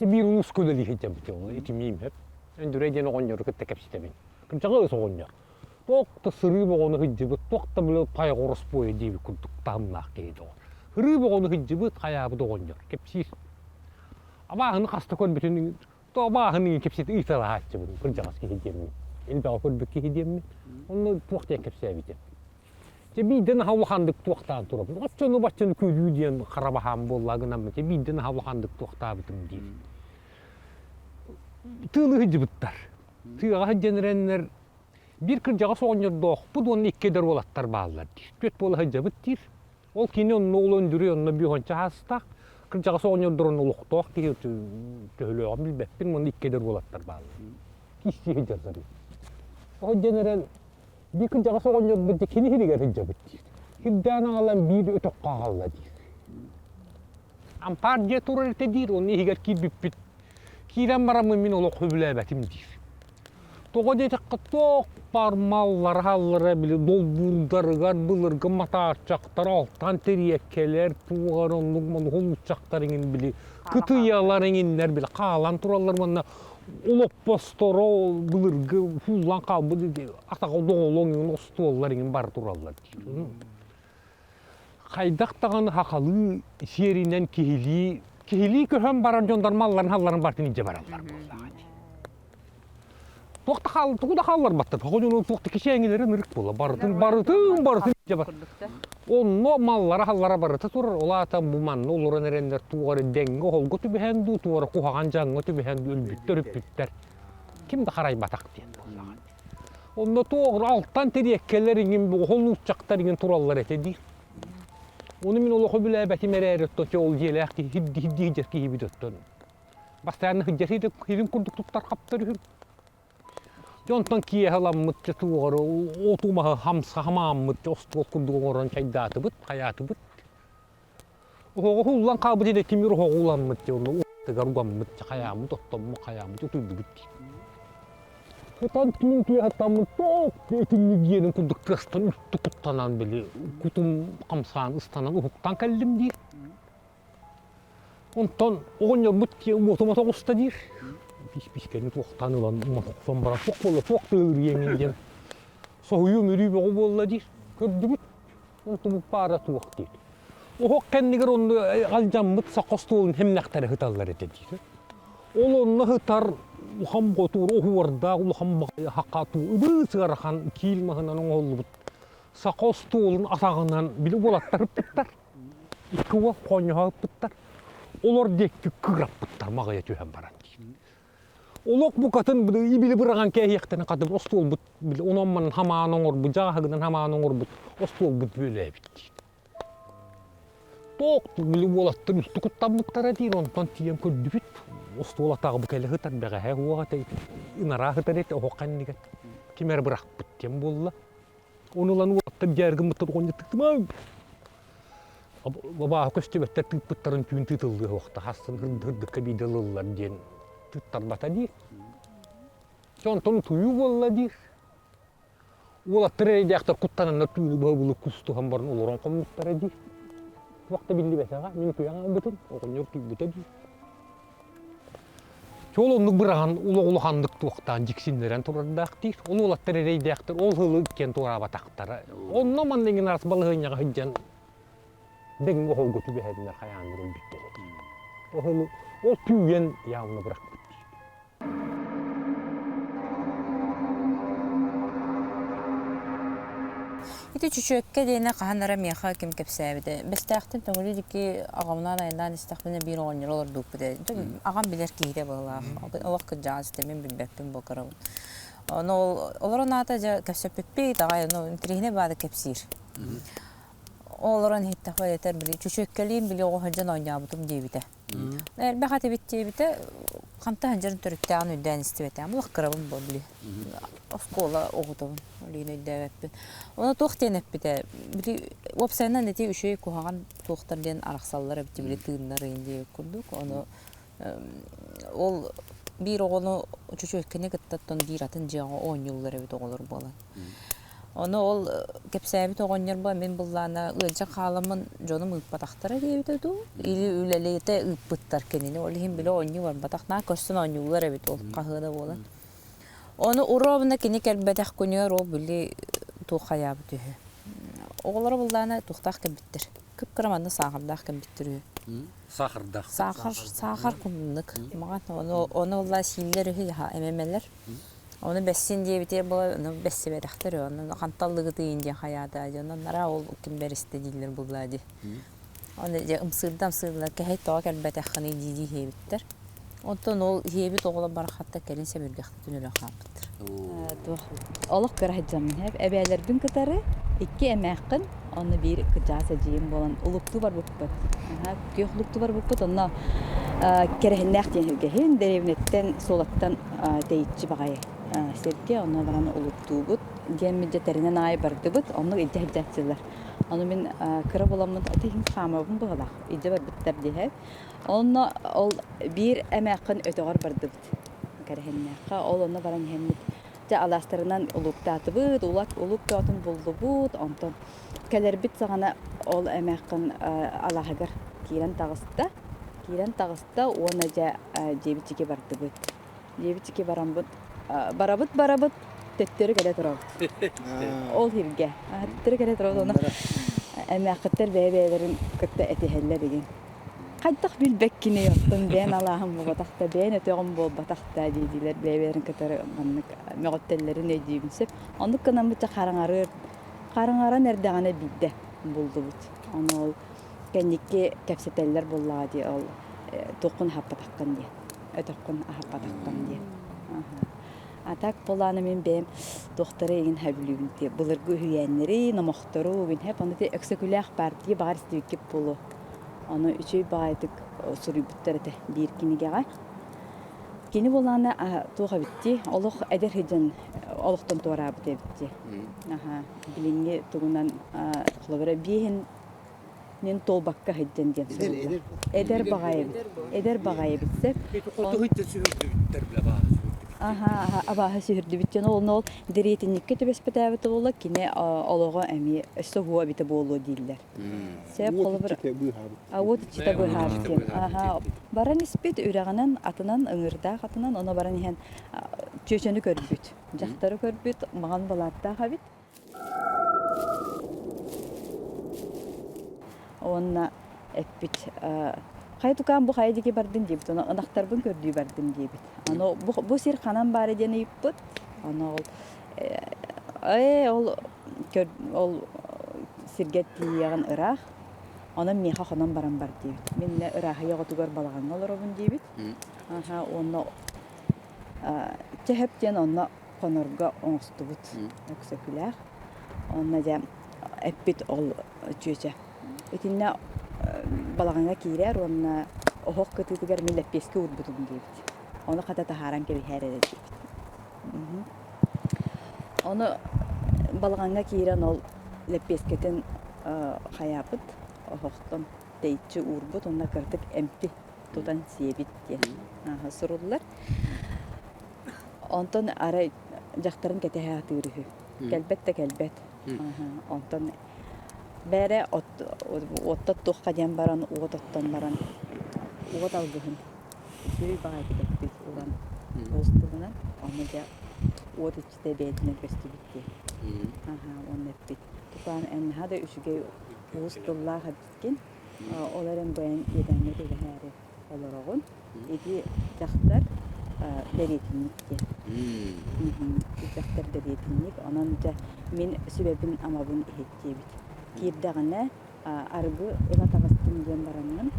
bir ulus köleli hicam bitiyor. Etimiyim hep. Endüreyden oğunyor kıtta kapsitemin. Kırcağı ısı oğunyor. Toqta sırı boğunu hıcıbıt, toqta bile pay qoros boyu diye bir kurduk tamlaq geydi o. Hırı boğunu hıcıbıt, hayabı da oğunyor. Kepsir. Abağını kasta kol bütün, to abağını kepsiti ıysala haççı bunu. Kırcağız ki hicam mi. Elbağı kol bükke hicam mi. Onu tuaqtaya kepsiye bitim. Birden havlahandık tuaqtan turab. Açını başını köylüyü diyen Qarabağan bollagınan mı? Birden havlahandık tuaqta bitim değil. Tığlı hıcıbıttar. Tığağa hıccenrenler bir kırcağı soğunyor doğuk. Bu da onun ikkeder olattar bağlılar deyir. Göt bola hıcıbıt deyir. Ol kini onun oğlu öndürüyor, onun bir honca hasta. Kırcağı soğunyor durun oluk doğuk deyir. Töhülüyor bilbek. Bir onun ikkeder olattar bağlılar. Kişi hıcıbıttar. O hıccenren bir kırcağı soğunyor bu kini hiriger hıcıbıt deyir. Hiddan ağalan bir ötök ağalla deyir. Ampar diye turur ete deyir. Onun higer ki büppüt. Kiren baramı min oluk hübülebetim deyir. Toğa deytek kıtok bar mallar hallara bile dolburdarıgar bılırgı mataçaktar altan teriyekkeler tuğaronluk holuşaktarının bile kıtıyalarınınlar bile kalan turallar bana olop postoro bılırgı fullan kalbı dedi ataka doğulonun ostuollarının bar turallar deyir. Kaydak dağını hakalı şerinden kihili köhen baran jondarmalların halların bartın ince barallar bolla. Tuğda kallar battır. Hocanın tuğda kişiyengileri nırık bolla. Barıtın ince bar. Onno mallara hallara barıtı turur. Ola atan bu manlı olur erenler tuğarı denge holgu tübühendu tuğarı kuhagan janğı tübühendu ülbüttür üpbütter. Kim de karay batak diyen bolla. Onno tuğur alttan teriyekkellerin bu hol uçaktarının turallar etedir. Onu min olu bile beti mereret to ol jelek hiddi hicek gibi döttün. Bastağını hicek hidin kurduk tutar kaptırır. Jontan kiye halamıt tuğarı otumağı hamsa hamamıt ostol kurduk oran çaydatı bıt hayatı bıt. O hullan kabı de kimir hoğulanmıt onu garugamıt hayamıt ottommu hayamıt oturdu bitti. Kutan kimin kiye hatamı tok etin giyenin kurduk kırstan üstü kuttanan bile kutum kamsağın ıstanan uhuktan kellim deyir. Ondan oğunyor bıt kiye otomata usta deyir. Pişkenin tuğuktan ulan son bara çok bolla çok dağır yemin deyir. Soğuyu mürüyü boğu bolla deyir. Kördü bit. Ondan para tuğuk deyir. O kendiler onu alcan bıt sakostoğun hem nekteri hıtallar ete deyir. Olonla hıtar ulham gotur ohuvarda ulham hakatu ıbı sığarhan kilmahınan oğlu bıt. Sakostoğun asağından bile bolattar hıptıttar. İki o konyaha hıptıttar. Olar dekki kırap bıttar mağaya tühen baran deyir. Olok bu katın ibili bırağın kehiyektene katıp ostol bıt bile onammanın haman oğur bıt, jahagıdan haman oğur bıt, ostol bıt böyle bitti. Toqtu bile bolattır üstü kuttamlıktara deyir, ondan tiyem kördü bit. Ostol atağı bu kele hıtar beğe huğa tey, inara hıtar ete oğukan niget. Kimer bırak bıt diyem bolla. Onulan uğattır gergin bıtır konya tıktım abi. Baba köstü better tık bıttarın tüyün tıtıldığı oğta, hasın hırdıkka bir dalıllar diyen tıttar bata deyir. Jonton tuyu bolla deyir. Uğattır eydeğler kuttananlar tüyünü bağbılı kustu hambarın oluran komutlara deyir. Vakti bildi mesela, min tuyan bütün, oğun yok tüy büte deyir. Çolonluk bırağın ulu-uluhandık tuğuktan jiksinleren turardaq deyir. Onu uğattır eydeğler, ol hılı ikken tuğra bataqtara. Onunla man dengin arası balığın yağı hıccan dengin oğul götü behedinler hayanırın bitti. O hılı, o tüyen yağını bırak bitti. İti çüçökke deyine qahanlara miyaqa kim kepsəbidi. Bəstəxtin təngülü ki, ağamdan ayından istəxtinə bir 10 yıl olur duq bide. Ağam bilir ki, hide bağlaq. O vaxt kıcağın sistemin bilbəppin boqarabın. Olaran ata kepsəb peppi, dağayın, intrihine bağda kepsir. Olaran hitte xoy yeter bili. Çüçökkeliğin bili o hıncan oynayabıdım deyibide. Elbəqatı bit deyibide, qamta hıncanın törüktəğin üddəyin istibətəyin. Bulaq qırabın bu bili. Oskola oğudum, öyleyine üddəvəppin. Ona toq denep bide. Bili, websayından neti üşüyü kuhağın toqtar den araqsallara biti bili tığınları indi kurduk. Onu, ol bir oğunu çüçökkene gıttattın bir atın jağı 10 yılları bide olur bolan. Оны ол кепсәбит оғонер ба мен бұллана ылжа қаламын жоным ыппатақтара дейбит өду. Или үлелейте ыппыттар кенини. Ол хим биле оню бар батақна көрсін онюлар эбит ол қағыда бола. Оны уробна кини кәлбәтәк күнер ол бүлі туқаябы түйі. Оғылары бұллана туқтақ кәбіттір. Күп қыраманды сағырдақ кәбіттір. Сахардах. Сахар күмдік. Оны олла сийлер үхі әмемелер. Оны бәссин диye бите бұл, оны бәссе бәріқтір, оны қанталлығы түйін де қаяда, онlara ол кім бәрісті дейлер бұлады. Оны ымсырда кәйт тоға кәлбәт әққаны дейді хейбіттір. Онтан ол хейбіт оғыла барақатта кәрін сәбіргіқті түнілі қапыттыр. Олық көрәхіджамын әп, әбәлердің кітары, 2 әмәққын, оны бір күджаса жейін болан, ұлықты бар бұқпыт. Көйіқлықты бар бұқпыт, оны кәрәхіннәқ дейін үлгәхін, дәревінеттен солаттан тәйітші бағайы. Серге, оны баран ұлықты бұд, демеджеттерінен ай барды бұд, оны үлді әджәтсілер. Оны мен кірі боламын, тәйін қамабын бұғалақ, үлді бар бұттар дейіп. Оны ол бір әмәққын өтіғар барды бұд, кәрәхіннәққа, ол оны баран хәммет. Аластарынан улуктаты бут, улук атын булды бут, онтон келер бит сагана ол эмеккин алагагар кирен тагыста, оны жа жебичиге барды бут. Жебичиге барам бут, барабыт, теттери келе турабыт. Ол хирге, теттери келе турабыт, оны эмеккиттер бәбәлерин кытта этехеллер деген. Қайдақ білбәккіне yoқтын, бән алағым бұғатақта, бән өтеғым бол батақта дейділер, бәйберін кітары мәғоттелерін өйдейбінсіп. Ондық қынан бұтша қарыңаран әрдіғаны бейді болды бұт. Оны ол кәнекке кәпсетелер болады, ол тоқын хаппатаққан де, өтіққын хаппатаққан де. Атак боланы мен бәм доқтары еген әбілігінде, бұлырғы үйәнлері, намақтары, оны өксөкіләқ партия бағар істеуіккеп болу. Оны üçüy baydık surubutları bir kinigəyə. Kini bolana tuğa bitti. Oluq eder hicən oluqdan tora bitti. Aha, bilingi tuğundan xlovara bihin nin tolbakka hicən den. Eder bağay bitsə. Qotu hicə sürüdür bilə bax. Aha, abaha sürdü bitən ol diretinlikə təbəspətəvət ola kine oluğa əmi östəğuğa bitə bolu deyirlər. Səbəb qolubur. Avot içdə bu harften. Aha, baran ispet ürəğinin atından ыңырдaq atından ona baran ihan çöçəni görbüt. Jaqtары görbüt, mağan balatda habit. Onna epbit Хайдукан бу хайдыки бардын дейбит, оны ынақтарбын көрдүй бардын дейбит. Аны бу сир қанан бары дені иппыт. Аны ол сиргет тияган ырақ. Оны меха қанан баран бар дейбит. Мен ырағы яғытугар балаған олар обын дейбит. Оны чехептен оны қонорға оңысты бұт. Өксөкіләқ. Оны да әппет ол чөче. Өтінне балағанға кейрер, оны оғық күтігер мен ләппеске үрбітім дейбіт. Оны қата тахаран кебі әреді дейбіт. Оны балағанға кейрен ол ләппескетін қаяпыт, оғықтан тәйтші үрбіт, онына кірдік әмті тұтан себет ден сұрылылар. Онтан ара жақтарын кәтәхе атырығы. Кәлбәт та кәлбәт. Онтан бәрі оттат тоққа ден баран, оғыттан баран, оғыт алғығын. Сөй бағай кәтәкпет олан остығынан, оны да оғыт ішті бәйтіне көсті бітті. Оны әппет. Тұтан әніға да үшіге остығылаға біткен, оларын бәйін едәңі дегі әрі олар оғын. Еде жақтар дәретінлікте. Жақтар дәретінлік, онан да мен сөбәбін амабын ехетте бит. Кирдағына арғы эна тағыстың ден баранын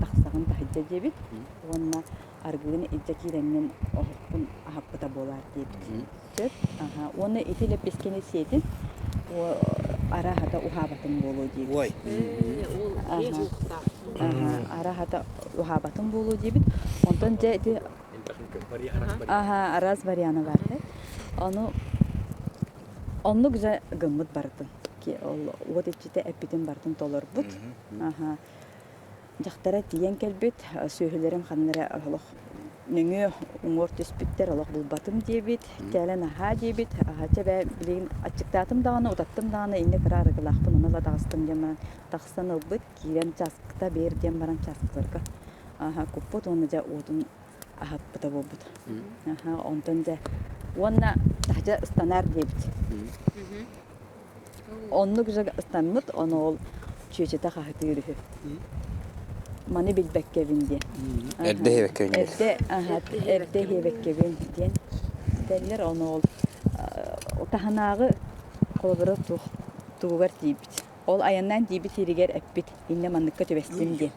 тақсағын тахыджа дебит. Онна арғын иджа киреннен оғықпын ахаппыта болар дебит. Сөп, оны етелеп бескені сетін ара хата ухабатын болу дебит. Ой. Ара хата ухабатын болу дебит. Онтан жәді араз варианы барды. Оны güzel гыммыт бардын. Вот эти эпидем бартын толор бут. Жақтара тиен келбет, сөйлерім ханнары алох нөңө уңор түспүттер олох булбатым диебит, тәлен аха диебит, аха бә билин ачыктатым даганы, утаттым даганы инде кырары гылахпын, уны ла дагыстым дем, тагыстан ылбыт кирен часкта бер дем баран часкыларга. Аха куппут оны жа отун ахаппыта болбут. Аха онтон жа онна тахжа станар диебит. Оннук жа станмыт, оны ол чөчөтө хахытыры. Маны билбеккебин ден. Эрде хебеккебин ден. Эрде хебеккебин ден. Дәллер оны ол таханагы колобыры тугар дибит. Ол аяннан дибит иригер эппит. Инне манныкка төбестим ден.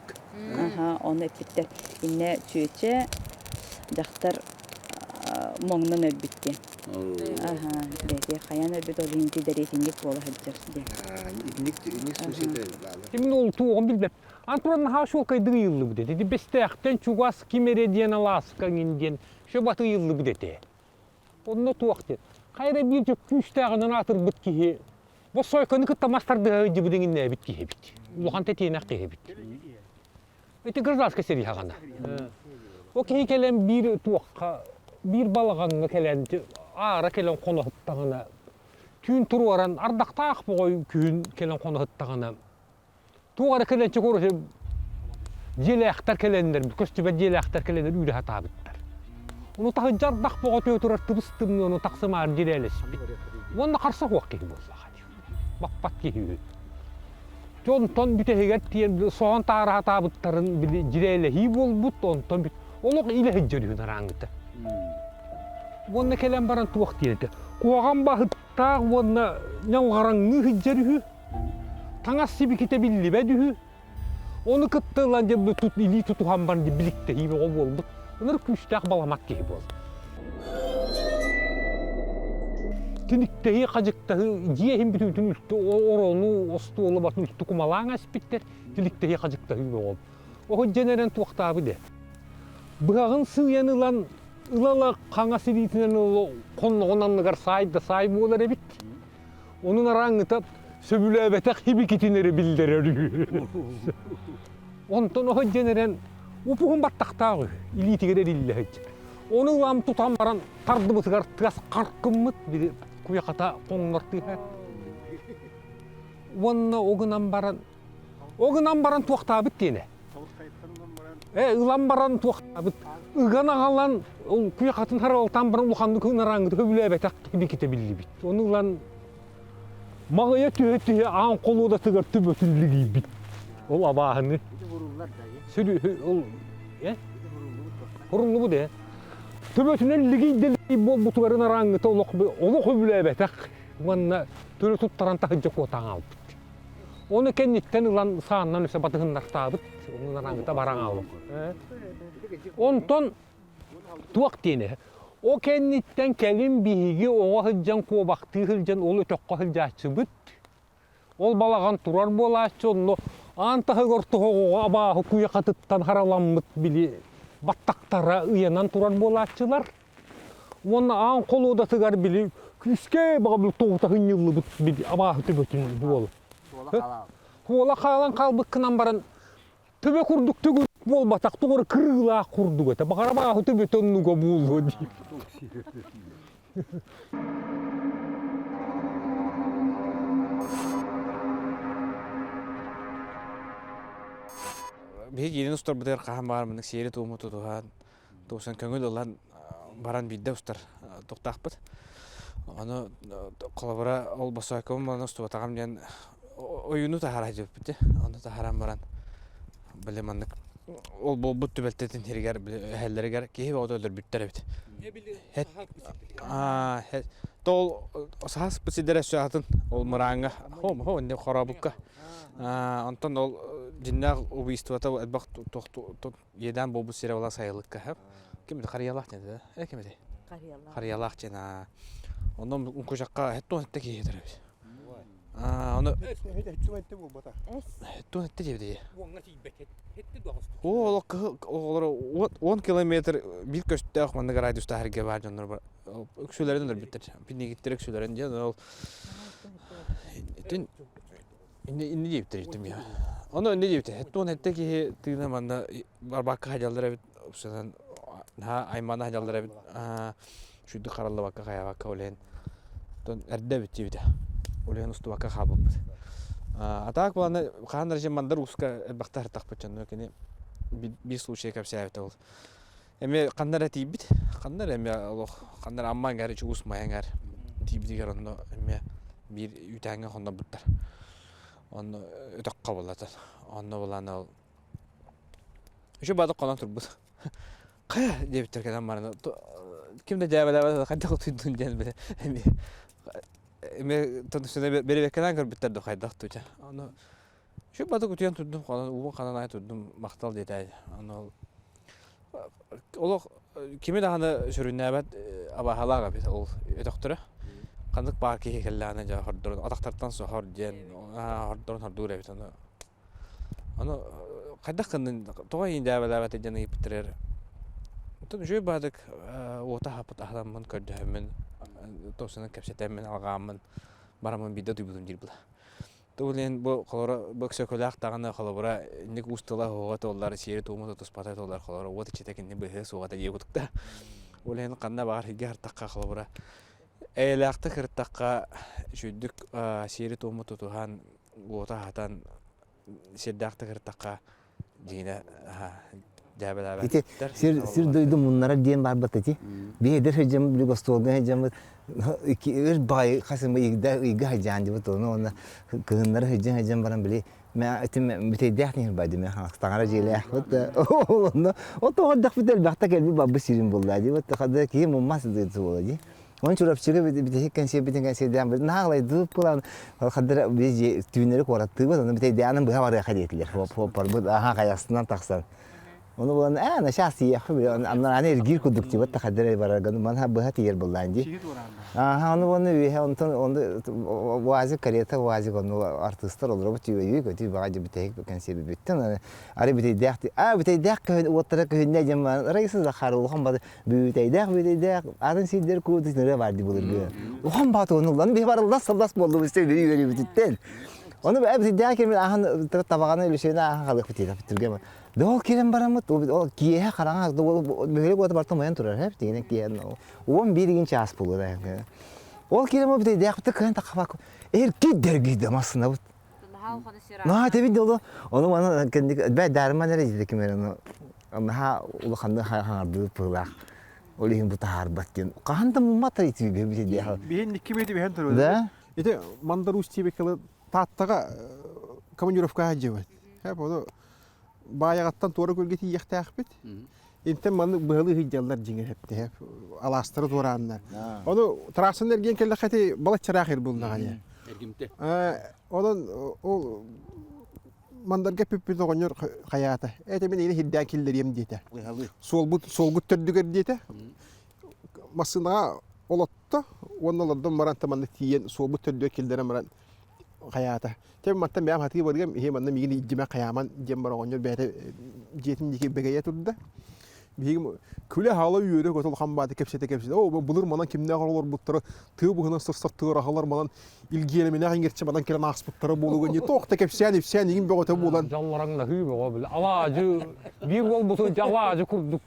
Оны эппиттер. Инне чөчө жактар моңнун өббит ден. Дети хаян өббит ол инти деретиндик бола хаджар ден. Ник сүсүдө. Именно ол туғын билбеп. Антуран хашол кайдығы йылы бұд еді. Бестәқтен чугас кимереден аласқан инден шөбаты йылы бұд еді. Онына туақ дед. Қайра бір жүк күштағынан атыр бұд кейі. Бұл сойқаны күтті мастарды өйді бұдың инне әбіт кейі біт. Улған тәтейін ақ кейі біт. Өйті гражданска сері хағана. О кейі келен бір туаққа, бір балағанға келен, ара келен қоны хыттағына. Түйін тұру аран ардақтақ бұғай күйін келен қоны хыттағына. Туғары келенче көрөсө желектер келендер, көстүбө желектер келендер үйрө хатабыттар. Уну тагы жардак бого төтүрөр тыбыстымны уну таксымар желелеспит. Онда карса кок кеги болса хadi. Бакпат кеги. Жонтон бүтегер тиен соон тары хатабыттарын били желелеhi болбут, онтон бит. Олок иле жөрүн араңыта. Онда келен баран туак тиенте. Куаган бахытта онда ñalгараңны хыжжөрү. Таңас сиби кете билли бәдүһү. Оны кыттылан же тут или тутуган бар биликте хиби ол болбут. Онор күчтәк баламат кеби бол. Тиниктеги кажыктагы жиехин бүтүн үстү орону осту олу батын үстү кумалаң аспиттер. Тиниктеги кажыктагы бол. Ого женерен туактабы де. Быгын сыянылан ылала каңа сиритинен конногонанныгар сайда сай болар эбит. Онун араңытап сөбүлөбетек хибикитинери билдерер. Онтон о женерен упугун баттактагы илитигерер илле. Оны лам тутам баран тардыбытыгар тыгас каркыммыт бир куяката коңнорты. Онна огунан баран туактабыт дене. Ылам баран туактабыт. Ыгана калан ол куякатын харалтан баран улханды кынараңды сөбүлөбетек хибиките биллибит. Оны лан мағая түйе аң қолуда тығыр түбөтілігі бит. Ол абағыны. Ол, Хұрулы бұд, Түбөтінен лігейділігі бол бұтығарын араңыта олық өбілі әбәтәк. Онына түрі тұттаран тағыджа қотаң алып бит. Оны кәнеттен ұлан сағынан өсе батығындар табыт. Оның араңыта бараң алып. Онтон туақ дейіне. O kennitten kelin bihigi oğa hılcan kovaktı hılcan olu tökka hılcaçı büt. Ol balağan turar bolaçı onu antahı gortuğu oğa abahı kuya katıttan haralanmıt bili battaktara ıyanan turar bolaçılar. Onu ağın kolu da tıgar bili küske bağa bili toğuta hınyıllı büt bili abahı tübötün bu olu. Kuola kalan kalbık kınan baran tübe kurduk tügür bol batak tuğur kırıla kurduk ete. Bakara bağı tübe tönlüge buğulu deyip. Bir yeni ustar bu der kahan var mı? Seyri tuğumu tutuhan. Tuğsan köngül olan baran bidde ustar tuğtaqpıt. Onu kolabora ol basaykom bana ustu batağım diyen oyunu tahara hacıp bitti. Onu taharam baran. Bilemandık. Ol bol but tübeltetin heriger helleriger kehi o da öldür bitler bit. Het tol sahas psidere şahatın ol maranga. Ho ne xarabukka. Anton ol jinna ubistvata adbaq toq yedan bobu sire wala sayılıkka hep. Kim de qariyallah dedi. Kim de? Qariyallah jena. Ondan unkoşaqqa hetton hetki yedir. Onu hetton bu bata. Hetton hetki dedi. O 10 kilometre bir köşte akmandı radyosta herge var canlar var. Öksülerin de bitter. Pinne gittir öksülerin diye o. İnne diyiptim ya. Onu ne diyipti? Hetton hetki tığına manda barbaka hajallara opsiyon аймана жалдара шүдді қаралы баққа қая баққа олен әрді бітті біді олен ұсты баққа қабып біді атақ боланы қағандар жем мандар ұсқа бақта әртақ бітчен өкені бір случай кәпсі әбіті ол әме қандар әті бід қандар әме қандар амман ғәрі чү ұсмайын ғәр тибідігер онды әме бір үйтәңі қонда бұттар оны өтіққа болатын оны боланы ол үші бады қонан тұр бұд қая дебіттер кәден барына кімді жабы қайдақ тұйдың жән біле әме тұндысына бері беккенен көрбіттерді қайдақ тұйда үші бады күтіген тұрдым ұғын қанан ай тұрдым мақтал дейді әй ол кеме дағаны сүрінне әбәт абахалаға бет ол өтіқтірі қандық бар кейі келләні жа хордырын атақтартан со хор ден хордырын хордур әбет оны қайдақ қандың тоға ең жабы әбәт әдені епітірер жөй бадық ота хапыт ахламын көрдіхімін тосының кәпсетәмін алғамын барамын биді түйбілім дей бұла Тулин бу колора боксо колак тагына колора ник устала хогата олар сери туму туспата олар колора вот читекин бе сугата егутта. Олен канна бар хигар такка колора. Элакта кыртакка жүдүк сери туму тутухан ота хатан седдакта кыртакка дина жабала. Ите сир дойду муннара ден бар батати. Бедер хежем лигостолга хежем iki bay kasım iga janji betul no kenar hejang barang beli ma itu betul dah ni baju me setengah jeli betul no itu hendak betul bahta kelbi babu sirim bola aja betul kada ki mumas itu aja orang curap curap betul kan siapa dah nah lagi tu pulang kada biji tuner kuarat tu betul betul dia anam berapa hari kali itu perbut kayak senang taksan onu bulan ana şahsi anlar hani gir kuduk cibat takdir baragan manha bahat yer bulanji onu bunu onu vazi kariyata vazi konu artistlar olur bu tüyü kötü bagajı bitek kan sebebi bitten ari bitey dahti bitey dah kön otra kön ne zaman reis zakhar uhan bad bitey dah adın sider kudu nere vardı bulur gö uhan bat onu lan bir var Allah sallas boldu işte böyle bitten onu bitey dah kemin ahan tabağına öyle şeyler ahan kalık bitey bitirge Doğal kiren baramut o kiye karanlık böyle bu da mayan turar hep diye kiye o bir gün ças bulur yani o kiren o bir de yakıtı kan takfa ki dergi aslında bu na tabii dolu onu bana kendi ben dermanları izledik onu ama ha ulu kandı ha bu pulak olihim bu tahar bakken kahanda mumata itu bir şey dia bihin nikimedi bihin turur da itu mandarus tibekalı tahtaga komandirovka hajıvat hep o Bayağıttan toru gölgeti yıktık bit. İnten manı bıhalı hıcallar jinger hepti hep. Alastırı toranlar. Onu trasınlar gen kelle xati balat çaraqır buldu ganya. Ergimte. Ondan o mandarga pippi toğonyor hayata. Ete ben yine hiddan killer yem diyete. Sol gut tördüger diyete. Masına olattı. Onlardan maran tamanlı tiyen sol gut tördüger killere maran hayata. Tabii matta ben hati vargam hem annem ilgili icma kayaman cembar onyor bere jetin diki begaya turda. Bigim küle hala yürü gotol xambadı kepsete. O bulur manan kimne qalor butları tı bu hına sırtı rahalar manan ilgiyelemine hangerçe manan kelen aspıtları boluğun toqta kepseni sen igin be gota bulan. Jallarangna hübe o bil. Alacı bir gol bu jalacı kurduk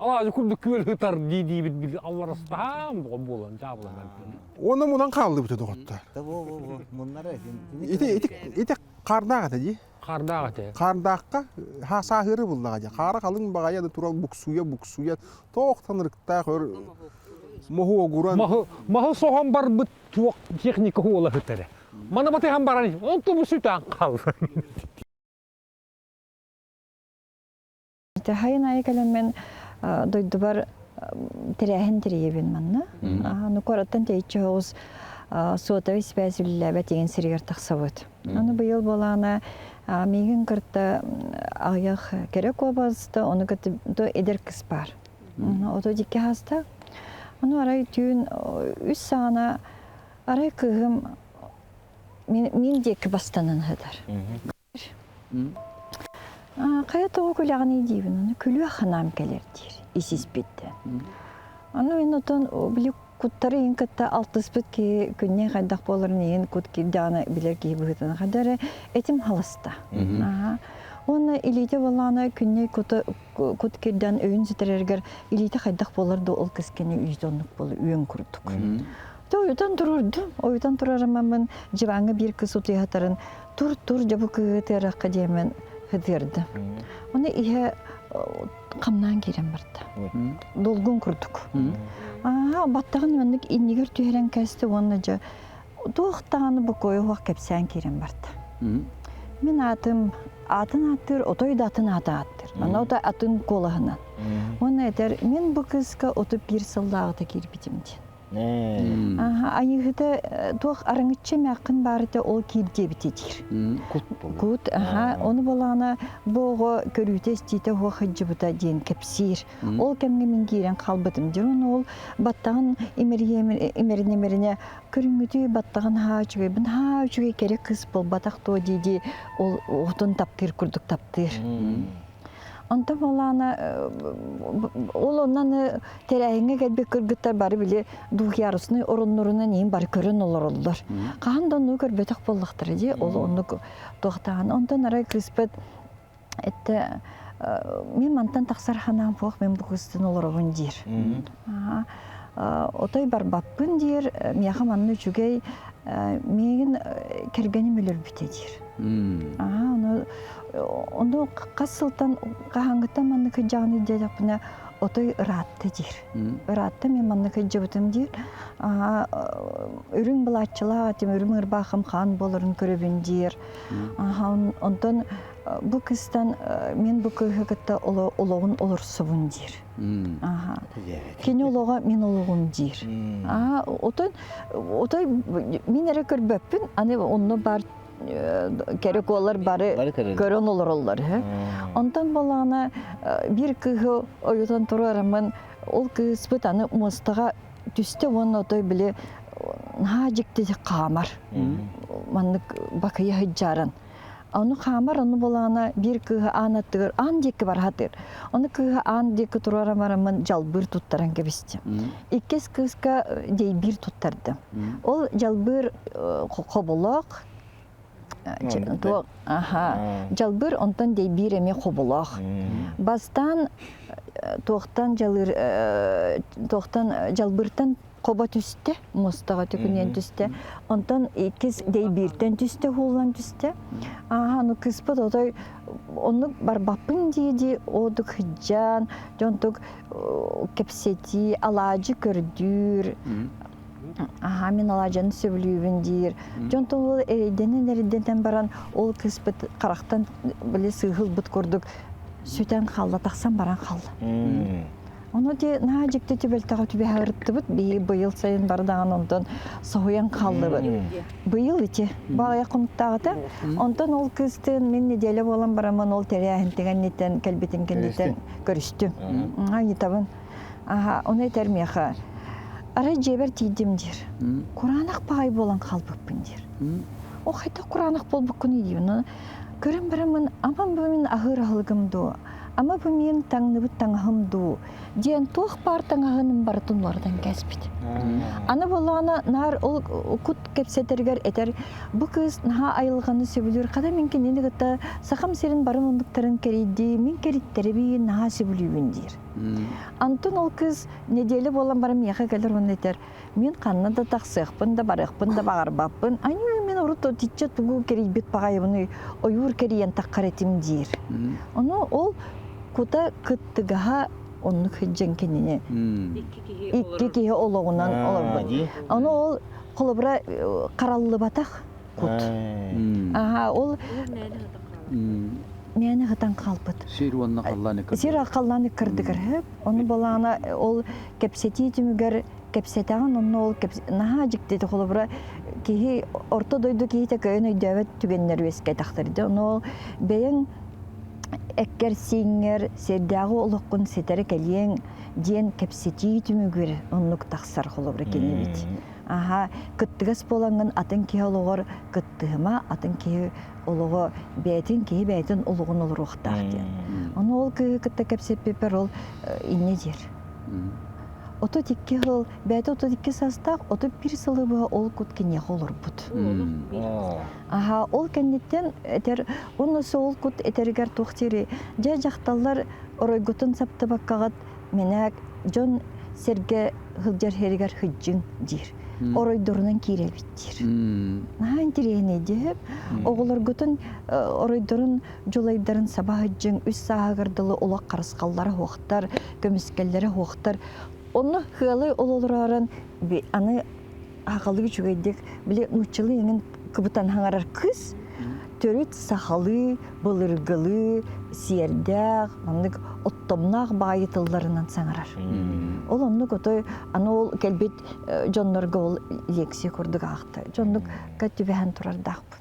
alacı kurduk kül hıtar di bil Allah rastam bulan jablan. Onu munan qaldı bu toqta. bu bunlara Ite qardağa dedi. Qardağa te. Qardaqqa ha sahırı bullağa. Qara qalın bagaya da tural buksuya toqtanırıqta qör mohu guran. Mahı soğan bar bit tuaq texnika ola hıtare. Mana batay ham barani. Onto bu sütan qal. Hayın ayakalan men doydubar terehin tereyebin manna. Nukoratan teyçoğuz sotavi spesifille betigen siriger taqsavut. Onu bu yıl bolana megen kırta ayaq kerek obazdı. Onu kötü eder kıspar. O da dikke hasta. Onu aray tüyün üç sana aray kığım min dek bastanın hıdır. Kaya toğu kulağını diyevin onu külüye hanam gelir der. İsiz bitti. Onu ben otan bilik kutları in katta altıspıt ki günne kaddak boların in kut ki dana bilir ki bu hıtına kadar etim halasta. Оны илите баланы күнне кут кирден өйін зітерергер илите хайдақ боларды ол кескені үйдонлық болы үйен күрдік. Ойдан тұрырды. Ойдан тұрарымамын жібаңы бір кыз ұтыятарын тур жабы күйетері қадемен хыдырды. Оны ihe қамнан керен барды. Долгун күрдік. Баттағын өндік иннегер түйерен кәсті оны жа туықтағаны бұл көйі оқ кәпсән керен барды. Мен атын аттыр, отой да атын аттыр. Ана ота атын қолығынан. Оны әтер, мен бұл қызға отып бір сылдағы да кербетімден. Айығыда туық арыңытчы мәқін барыда ол керде бітедер. Кут, оны болағына бұғы көріте істейті оқыджы бұта дейін кәпсер. Ол кәмге мен керен қалбытым дер. Оны ол баттағын емеріне көріңгіде баттағын ха-чүге, бұн ха-чүге керек қыз бол батақ то дейде ол оғытын таптыр, күрдік таптыр. Онта болағына ол оннан тәрәйіңе кәлбек көргіттар бары біле дух ярысыны орын-орынын ең бары көрін олар олар. Қағанда оны көрбетақ болдықтыр де, ол оны тоқтаған. Онтан арай кіспет, мен мантан тақсар ханан поқ, мен бұл қыстын олар оғын дер. Отой бар баппын дер, мияға манны жүгей, меген кәргені мөлір біте дер. Оны қасылтан қағаңғыттан манны күджағыны дедік бұна отой ұратты дер. Ұратты мен манны күджібітім дер. Үрін бұлатчылаға тем үрін ұрбақым қан болырын көрібін дер. Онтан бұл кыстан мен бұл көйгітті олығын олыр сұвын дер. Кені олыға мен олығын дер. Отой мен әрі көрбөппін, оны бар керек олар бары көрін олар олар. Онтан болағына бір күйі ойытан тұрарымын, ол күйіс бұт аны мұстыға түсті оны отой біле ға жекті қамар. Маннық бақыя хыджарын. Оны қамар, оны болағына бір күйі ан аттығыр, ан декі бар хатыр. Оны күйі ан декі тұрарымын жалбыр тұттаран кебісті. Иккес күйісқа дей бір тұттарды. Ол жалбыр қобылық, жалбыр онтан дей бір еме қобылақ. Бастан тоқтан жалбыртан қоба түсті, мұстаға түкінен түсті. Онтан екіз дей бірден түсті, қолан түсті. Оны кіспіт одай, оны бар бапын дейді, одық хыджан, жонтық кепсети, алажы көрдір. Мен алажаны сөйлеуін дейір. Жонтық ол әрденен баран, ол кіспіт қарақтан біле сығыл бұт көрдік, сөйтен қалды, тақсан баран қалды. Оны де наға жекті төбелтаға төбе ғырытты бұд, бұйыл сайын бардаған ондан соғыян қалды бұд. Бұйыл өте, бағая құнықтағыда, ондан ол кістен мен неделі болан барамын, ол тәрәйін тегеннеттен, кәлбетін кәлбеттен көрісті. Етабын, оны етәрмеға. Арай жебер тейдімдер. Құранақ бағай болан қалбықпын дер. О, қайта құранақ бол бұққыны деймін. Көрім барамын, аман бұмен ағыр ағылғымды. Ама bu men tangni bu tangahımdu. Diyen toq par tangahının baratunlardan kesbit. Ana bolana nar ol kut kepseterger eter. Bu kız naha ayılğanı söbülür. Kada minkin neni gıtta sakam serin barın onduktарын kereydi. Min keritleri bir naha söbülüyün der. Antun ol kız nedeli bolan barım yağa gelir onu eter. Min kanna da taqsıqpın da barıqpın da bağırbapın. Aynı men oruto titçe tuğu kereybit bağayını oyur kereyen taqqar etim der. Onu ol kuta kıttıgaha onu hıccan kendine. İki kihe oluğundan olurdu. Onu ol kolubra karallı batak kut. Aha ol meni hıtan kalbıt. Sirvanna kallanı kırdı. Sir kallanı kırdıgır hep. Onu balağına ol kepseti tümüger kepsetağın onu ol nahacık dedi kolubra ki orta doydu ki te köyüne davet tügenler veske taktırdı. Onu ol beyin Ekker singer serdağı oluqun setere kelyen diyen kepseti tümügür onluk taqsar xolubra kenebit. Aha kıttıgas bolangın atın ki oluğur kıttığıma atın ki oluğu beytin oluğun olur uqtaq diyen. Onu ol kıtta kepsep peper ol inne der. ото тикки хыл, бәйті ото тикки састақ, ото пир сылыбы ол кут кене холор бут. Аха, ол кеннеттен этер онысы ол кут этергер тухтири. Жа жақталар оройгутун сапты баккагат менәк жон серге хылжар херигер хыджын дир. Оройдорунан киребиттир. Наан тирени деп, оголоргутун оройдорун жолайдарын сабахыджын үс саагырдылы олақ қарысқаллары хоқтар, көміскеллері хоқтар. Оны хылы ололырарын аны ағалығы жүгейдек, біле нучылы еңін кыбытан хаңарар кыз, төрет сахалы, былыргылы, сиердәг, мандык оттомнақ байытылларынан саңарар. Ол онны көтой, аны ол келбет жоннорга ол лекси көрдік ақты. Жоннук кәттүбәһән турардақпын.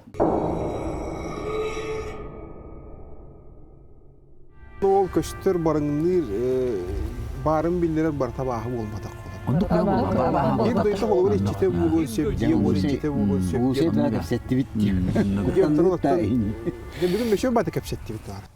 Ол көстөр барыңныр барын билдерер бар табағы болмадық. Ен дойшы болуын ичите болуын сөптие болуын ичите болуын сөптие. Бұл сетті бітті. Бүгін мешеу баты кәпсетті біт бар.